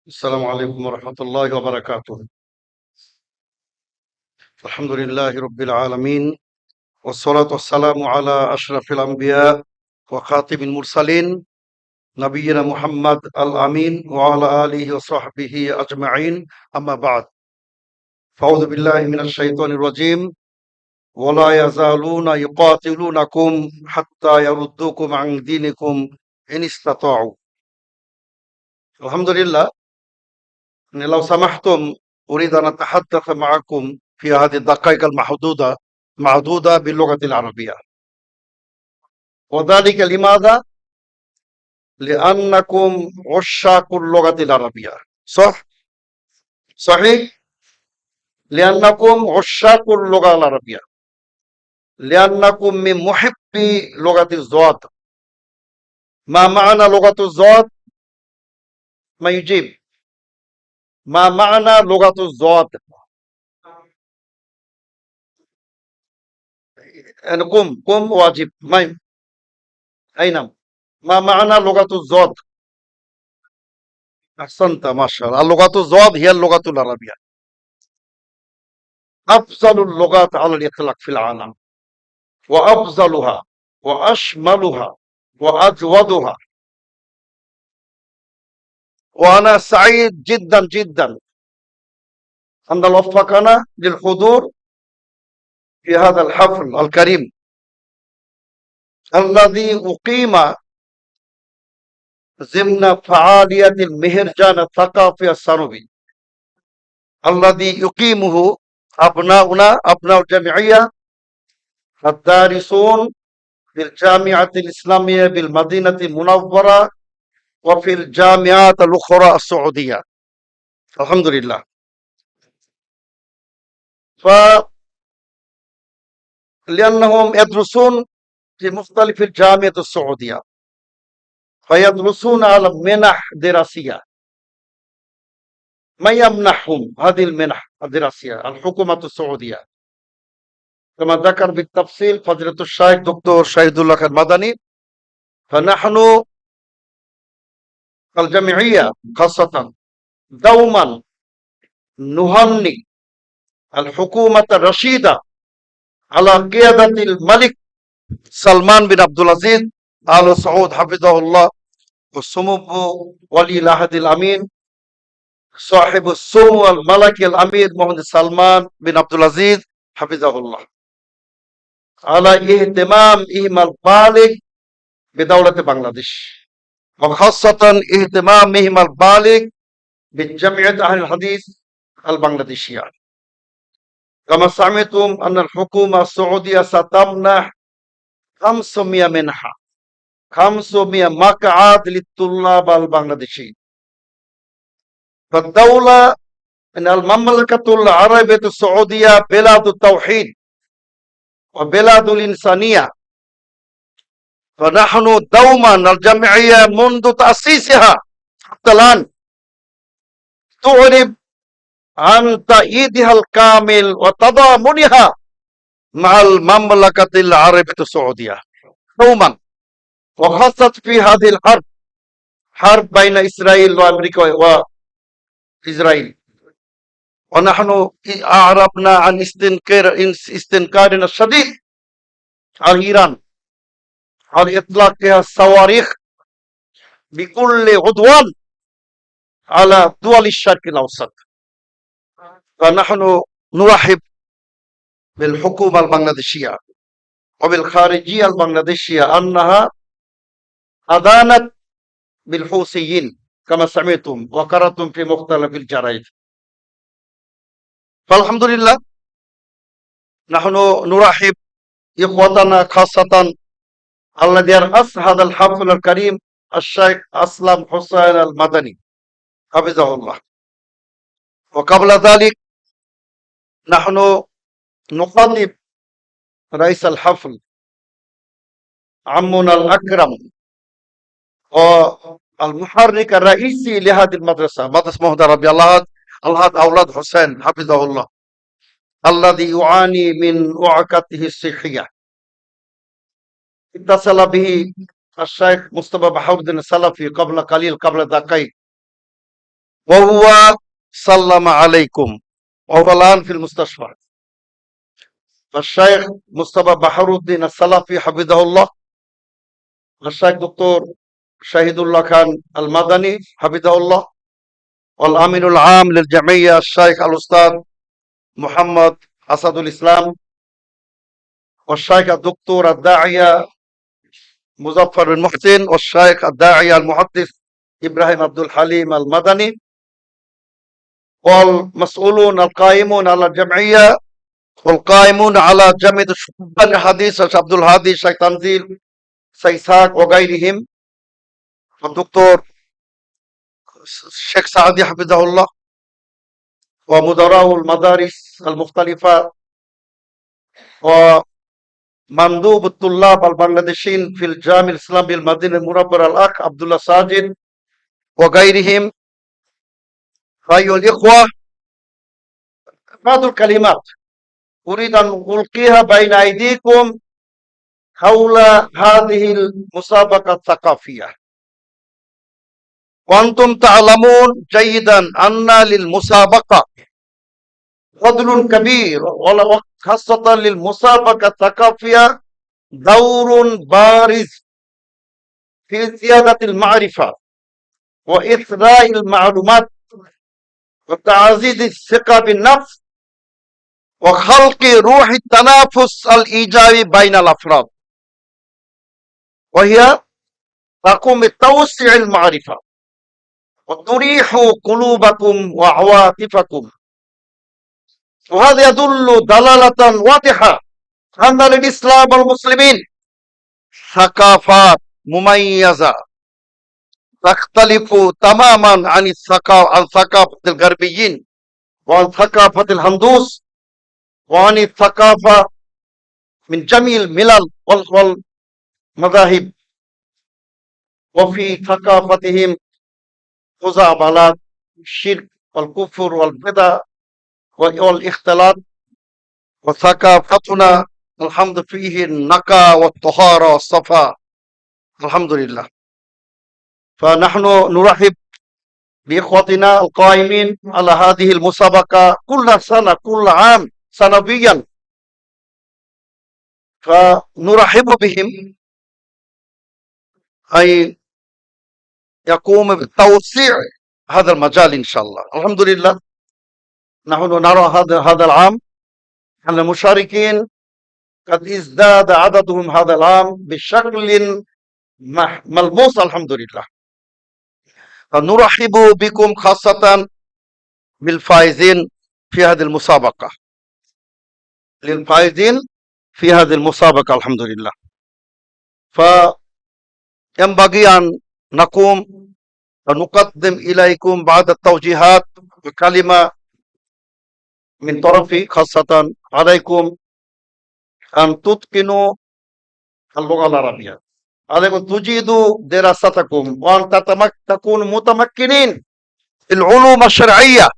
السلام عليكم ورحمة الله وبركاته. الحمد لله رب العالمين، والصلاة والسلام على أشرف الأنبياء وخاتم المرسلين نبينا محمد الأمين وعلى آله وصحبه أجمعين. أما بعد، فأعوذ بالله من الشيطان الرجيم. ولا يزالون يقاتلونكم حتى يردوكم عن دينكم إن استطاعوا. الحمد لله. لو سمحتم أريد أن أتحدث معكم في هذه الدقائق المحدودة باللغة العربية. وذلك لماذا؟ لأنكم عشاق اللغة العربية. صح؟ صحيح؟ لأنكم عشاق اللغة العربية، لأنكم من محبي لغة الزوات. ما معنى لغة الزوات؟ ما يجيب؟ ما معنى لغة الزوات؟ يعني قم واجب. ما أين؟ ما معنى لغة الزوات؟ أحسنت، ما شاء الله. اللغة الزوات هي اللغة العربية، أفضل اللغات على الإطلاق في العالم، وأفضلها وأشملها وأجودها. وأنا سعيد جدا جدا أن وفقنا للحضور في هذا الحفل الكريم الذي أقيم ضمن فعالية المهرجان الثقافي السنوي الذي يقيمه أبناء الجمعية الدارسون في الجامعة الإسلامية بالمدينة المنورة وفي الجامعات الأخرى السعودية. الحمد لله. لأنهم يدرسون في مختلف الجامعات السعودية، فيدرسون على منح دراسية. ما يمنحهم هذه المنح الدراسية؟ الحكومة السعودية، كما ذكر بالتفصيل فضيلة الشيخ دكتور شهيد الله المدني. فنحن الجمعية خاصة دوما نهنئ الحكومة الرشيدة على قيادة الملك سلمان بن عبد العزيز آل سعود حفظه الله، وسمو ولي العهد الأمين صاحب السمو الملكي الأمير محمد سلمان بن عبد العزيز حفظه الله، على اهتمامهم البالغ بدولة بنغلاديش، وخاصة اهتمامهم البالغ بجمعية أهل الحديث البنغلاديشية. كما سمعتم أن الحكومة السعودية ستمنح 500 منحة، 500 مقعد للطلاب البنغلاديشيين. فالدولة إن المملكة العربية السعودية بلاد التوحيد وبلاد الإنسانية، فنحن دوما الجمعية منذ تأسيسها حتى الآن تعرب عن تأييدها الكامل وتضامنها مع المملكة العربية السعودية دوما، وخاصة في هذه الحرب، حرب بين إسرائيل وأمريكا وإسرائيل. ونحن أعربنا عن استنكارنا الشديد على إيران على إطلاقها الصواريخ بكل عدوان على دول الشرق الأوسط. فنحن نرحب بالحكومة البنغلاديشية وبالخارجية البنغلاديشية أنها أدانت بالحوثيين كما سمعتم وقرأتم في مختلف الجرائد. فالحمد لله نحن نرحب إخوتنا خاصة الذي رأس هذا الحفل الكريم الشيخ أسلم حسين المدني حفظه الله. وقبل ذلك نحن نخاطب رئيس الحفل عمنا الأكرم والمحرك الرئيسي لهذه المدرسة، مدرسة مهدى ربي الله أولاد حسين حفظه الله، الذي يعاني من وعكته الصحية. اتصل به الشيخ مصطفى بحور الدين السلفي قبل قليل، قبل دقائق، وهو سلم عليكم وهو الآن في المستشفى. فالشيخ مصطفى بحر الدين السلفي حفظه الله، الشيخ دكتور شهيد الله خان المدني حفظه الله، والأمين العام للجمعية الشيخ الأستاذ محمد أسد الإسلام، والشيخ الدكتور الداعية مظفر بن محسن، والشيخ الداعية المحدث إبراهيم عبد الحليم المدني، والمسؤولون القائمون على الجمعية والقائمون على جمعية الشبان الحديث الشيخ عبد الهادي، الشيخ تنزيل، الشيخ إسحاق وغيرهم، والدكتور الشيخ سعدي حفظه الله، ومدراء المدارس المختلفة، ومندوب الطلاب البنغلاديشيين في الجامع الإسلامي المدينة المنورة الأخ عبد الله ساجد وغيرهم. أيها الإخوة، بعض الكلمات أريد أن ألقيها بين أيديكم حول هذه المسابقة الثقافية. وأنتم تعلمون جيدا أن للمسابقة فضل كبير، وخاصة للمسابقة الثقافية دور بارز في زيادة المعرفة وإثراء المعلومات وتعزيز الثقة بالنفس وخلق روح التنافس الإيجابي بين الأفراد، وهي تقوم بتوسيع المعرفة وتريح قلوبكم وعواطفكم. وهذا يدل دلالة واضحة أن للإسلام والمسلمين ثقافات مميزة تختلف تماما عن ثقافة الغربيين وعن ثقافة الهندوس وعن الثقافة من جميع الملل والمذاهب. وفي ثقافتهم خزعبلات الشرك والكفر والبدع والاختلاط، وثقافتنا الحمد فيه النقاء والطهارة والصفاء الحمد لله. فنحن نرحب بإخوتنا القائمين على هذه المسابقة كل سنة، كل عام سنويا، فنرحب بهم أي يقوم بتوسيع هذا المجال إن شاء الله. الحمد لله، نحن نرى هذا العام أن المشاركين قد ازداد عددهم هذا العام بشكل ملموس الحمد لله. فنرحب بكم خاصة بالفائزين في هذه المسابقة، للفائزين في هذه المسابقة الحمد لله. فينبغي أن نقوم ونقدم إليكم بعض التوجيهات بكلمة من طرفي، خاصة عليكم أن تتقنوا اللغة العربية، عليكم تجيدوا دراستكم، وأن تكونوا متمكنين في العلوم الشرعية،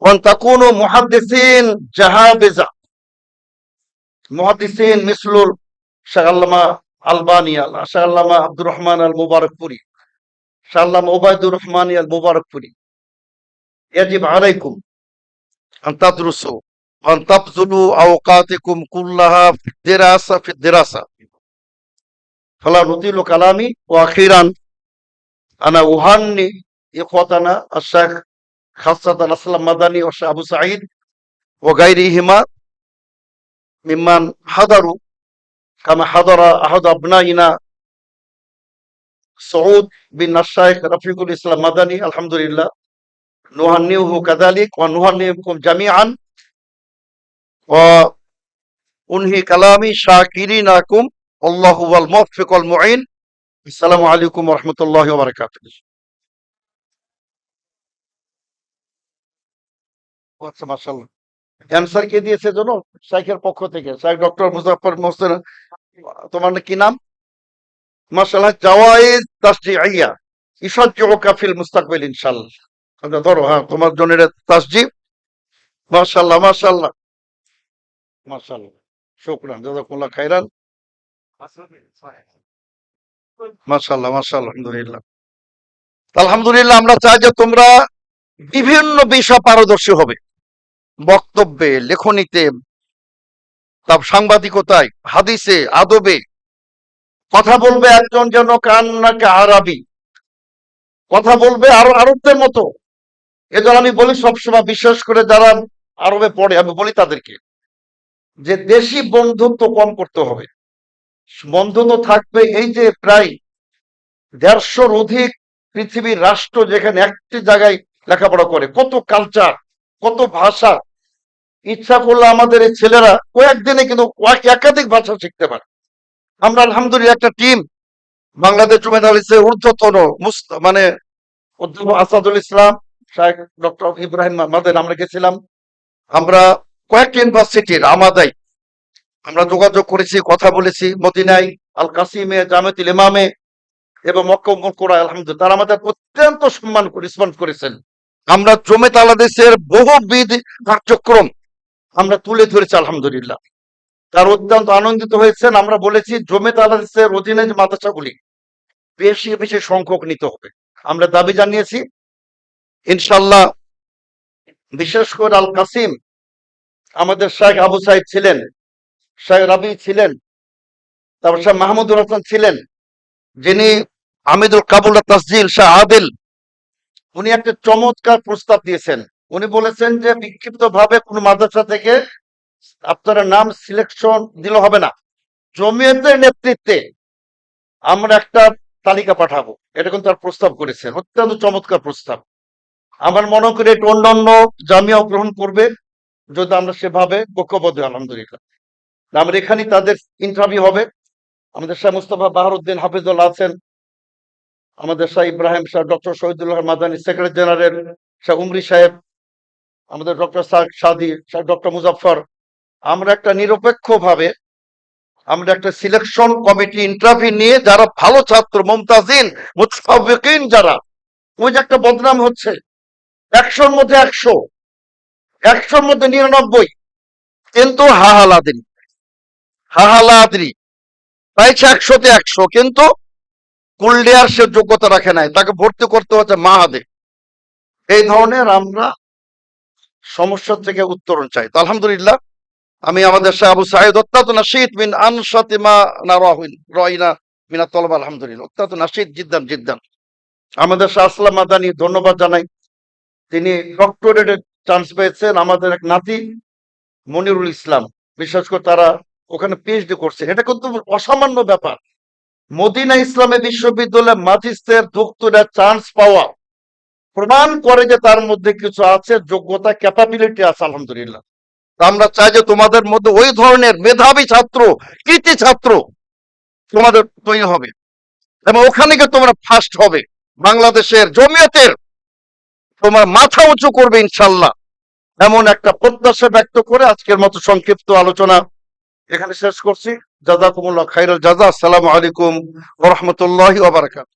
وأن تكونوا محدثين جهابذة، محدثين مثل شغلما ألبانيا، شغلما عبد الرحمن المبارك فوري، شغلما عبيد الرحمن المبارك فوري. يجب عليكم أن تدرسوا وأن تبذلوا أوقاتكم كلها في الدراسة. فلا نطيل كلامي، وأخيرا أنا أهنئ إخوتنا الشيخ خاصة الأسلام المدني والشيخ أبو سعيد وغيرهما ممن حضروا، كما حضر أحد أبنائنا سعود بن الشيخ رفيق الإسلام المدني، الحمد لله نهنئه كذلك ونهنئكم جميعا. وأنهي كلامي شاكرين لكم، والله هو الموفق والمعين. السلام عليكم ورحمة الله وبركاته. আচ্ছা, মাশাআল্লাহ। অ্যান্সার কে দিয়েছে জানো? শাইখের পক্ষ থেকে শাইখ ডক্টর মুজাফফর মোহসেন। তোমার কি নাম? মাশাআল্লাহ, জাওয়াইজ তাশজিইয়া ইশাজ্জুকা ফিল মুস্তাকবিল ইনশাআল্লাহ। আচ্ছা ধরো, হ্যাঁ, তোমার জন্য এটা তাসজিব। মাশাআল্লাহ, মাশাআল্লাহ, মাশাআল্লাহ, শুকরান, জাযাকুল্লাহ খাইরান। মাশাআল্লাহ, মাশাআল্লাহ, আলহামদুলিল্লাহ। আলহামদুলিল্লাহ, আমরা চাই যে তোমরা বিভিন্ন বিষয় পারদর্শী হবে, বক্তব্যে, লেখনীতে, তার সাংবাদিকতায়, হাদিসে, আদবে কথা বলবে একজন যেন কান্নাকে আরবি, কথা বলবে আরো আরবদের মতো। এজন্য আমি বলি সবসময়, বিশেষ করে যারা আরবে পড়ে, আমি বলি তাদেরকে যে দেশি বন্ধুত্ব কম করতে হবে, বন্ধুত্ব থাকবে। এই যে প্রায় 150-র অধিক পৃথিবীর রাষ্ট্র যেখানে একটি জায়গায় লেখাপড়া করে, কত কালচার, কত ভাষা, ইচ্ছা করলে আমাদের এই ছেলেরা কয়েকদিনে কিন্তু একাধিক ভাষা শিখতে পারে। আমরা আলহামদুলিল্লাহ একটা টিম, বাংলাদেশ জুমেদ আলিসের ঊর্ধ্বতন মানে অধ্যাপক আসাদুল ইসলাম, শাহেখ ডক্টর ইব্রাহিম মাদেন, আমরা গেছিলাম। আমরা কয়েকটি ইউনিভার্সিটির আমাদাই আমরা যোগাযোগ করেছি, কথা বলেছি, মদিনায়, আল কাসিমে, জামিয়াতুল ইমামে এবং মক্কা মুকরা, আলহামদুলিল্লাহ তারা আমাদের অত্যন্ত সম্মান রেসপন্স করেছেন। আমরা জমিয়ত আলাদেশের বহুবিধ কার্যক্রম আমরা তুলে ধরেছি, আলহামদুলিল্লাহ তার অত্যন্ত আনন্দিত হয়েছেন। আমরা বলেছি জমিয়ত আলাদেশের অধীনে যে মাদ্রাসাগুলি বেশি বেশি সংখ্যক নিতে হবে, আমরা দাবি জানিয়েছি। ইনশাল্লাহ, বিশেষ করে আল কাসিম আমাদের শেখ আবু সাইদ ছিলেন, শেখ রাবি ছিলেন, তারপর শেখ মাহমুদুর হাসান ছিলেন, যিনি আমিদুল কাবুল তাসজিল শাহ আদিল, উনি একটা চমৎকার প্রস্তাব দিয়েছেন। উনি বলেছেন যে বিক্ষিপ্ত ভাবে কোন মাদ্রাসা থেকে আপনারা নাম সিলেকশন দিলে হবে না, জমিয়তের নেতৃত্বে আমরা একটা তালিকা পাঠাবো। এটা কিন্তু তার প্রস্তাব করেছেন, অত্যন্ত চমৎকার প্রস্তাব। আমার মনে করি এটা অন্যান্য জামিয়াও গ্রহণ করবে যদি আমরা সেভাবে ঐক্যবদ্ধ হই, আলহামদুলিল্লাহ। আমরা এখানেই তাদের ইন্টারভিউ হবে। আমাদের শাহ মুস্তফা বাহারুদ্দিন হাফিজুল্লাহ আছেন, আমাদের Shah Ibrahim, Shah doctor Shahidullah Madani secretary general, Shah Umri Sahib, আমাদের ডক্টর সাদি, শাহ ডক্টর মুজাফফর। আমরা একটা নিরপেক্ষ ভাবে আমরা একটা সিলেকশন কমিটি ইন্টারভিউ নিয়ে যারা ভালো ছাত্র, মুমতাজিন, মুতাফাওয়িকিন যারা, ওই যে একটা বদনাম হচ্ছে 100-র মধ্যে 100, 100-র মধ্যে 99, কিন্তু হাহালাদিন, হাহালাদি পাইছে 100-তে 100, কিন্তু কুলডিয়ার সে যোগ্যতা রাখে নাই, তাকে ভর্তি করতে হচ্ছে মাহাদে। এই ধরনের আমরা সমস্যা থেকে উত্তরণ চাই। তো আলহামদুলিল্লাহ, আমি আমাদের শাহ আবু সাইদ অত্যন্ত নাশীদ মিন আনশাতি মা নারাহুন রাইনা মিনা তলব, আলহামদুলিল্লাহ অত্যন্ত নাশীদ জিদ্দান জিদ্দান। আমাদের শাহ আসলাম মাদানী, ধন্যবাদ জানাই, তিনি ডক্টরেটের চান্স পেয়েছেন। আমাদের এক নাতি মনিরুল ইসলাম, বিশেষ করে তারা ওখানে পিএইচডি করছে, এটা কিন্তু অসামান্য ব্যাপার। মদিনা ইসলামী বিশ্ববিদ্যালয়ে ম্যাজিস্ট্রেট ডক্টরেট চান্স পাওয়া প্রমাণ করে যে তার মধ্যে কিছু আছে, যোগ্যতা, ক্যাপাবিলিটি আছে, আলহামদুলিল্লাহ। আমরা চাই যে তোমাদের মধ্যে ওই ধরনের মেধাবী ছাত্র, কৃতি ছাত্র তোমাদের তৈরি হবে এবং ওখানে গিয়ে তোমরা ফার্স্ট হবে, বাংলাদেশের জমিয়তের তোমার মাথা উঁচু করবে ইনশাল্লাহ, এমন একটা প্রত্যাশা ব্যক্ত করে আজকের মতো সংক্ষিপ্ত আলোচনা এখানে শেষ করছি। জাযাকুমুল্লাহ খাইরাল জাযা। আসসালামু আলাইকুম ওয়া রাহমাতুল্লাহি ওয়া বারাকাতুহু।